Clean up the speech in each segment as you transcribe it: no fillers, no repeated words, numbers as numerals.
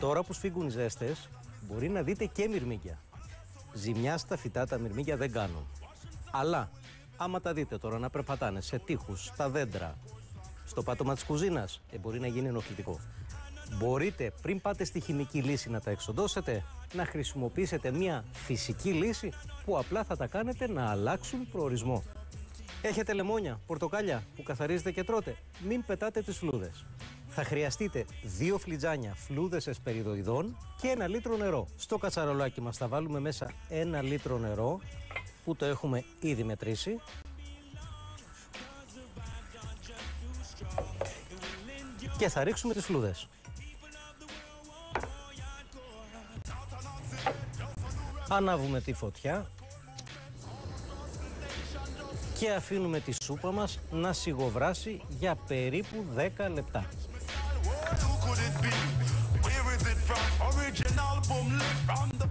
Τώρα που σφίγγουν οι ζέστες, μπορεί να δείτε και μυρμήγκια. Ζημιά στα φυτά τα μυρμήγκια δεν κάνουν. Αλλά, άμα τα δείτε τώρα να περπατάνε σε τοίχους, στα δέντρα, στο πάτωμα της κουζίνας, μπορεί να γίνει ενοχλητικό. Μπορείτε πριν πάτε στη χημική λύση να τα εξοντώσετε, να χρησιμοποιήσετε μια φυσική λύση που απλά θα τα κάνετε να αλλάξουν προορισμό. Έχετε λεμόνια, πορτοκάλια που καθαρίζετε και τρώτε, μην πετάτε τις φλούδες. Θα χρειαστείτε 2 φλιτζάνια φλούδες εσπεριδοειδών και 1 λίτρο νερό. Στο κατσαρολάκι μας θα βάλουμε μέσα 1 λίτρο νερό που το έχουμε ήδη μετρήσει. Και θα ρίξουμε τις φλούδες. Ανάβουμε τη φωτιά και αφήνουμε τη σούπα μας να σιγοβράσει για περίπου 10 λεπτά.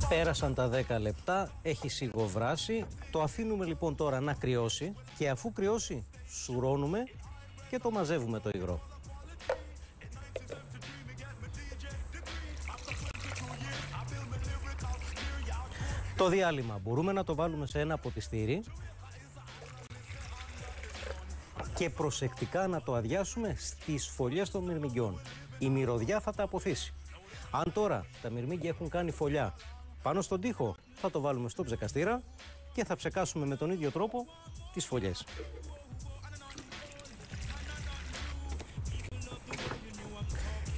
Πέρασαν τα 10 λεπτά, έχει σιγοβράσει, το αφήνουμε λοιπόν τώρα να κρυώσει και αφού κρυώσει σουρώνουμε και το μαζεύουμε το υγρό. Το διάλειμμα μπορούμε να το βάλουμε σε ένα ποτιστήρι και προσεκτικά να το αδειάσουμε στις φωλιές των μυρμηγκιών. Η μυρωδιά θα τα αποθήσει. Αν τώρα τα μυρμήγκια έχουν κάνει φωλιά πάνω στον τοίχο, θα το βάλουμε στο ψεκαστήρα και θα ψεκάσουμε με τον ίδιο τρόπο τις φωλιές.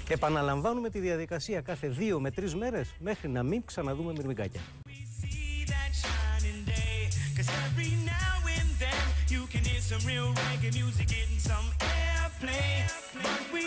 Επαναλαμβάνουμε τη διαδικασία κάθε 2 με 3 μέρες μέχρι να μην ξαναδούμε μυρμηγκάκια. Some real reggae music getting some airplay, but we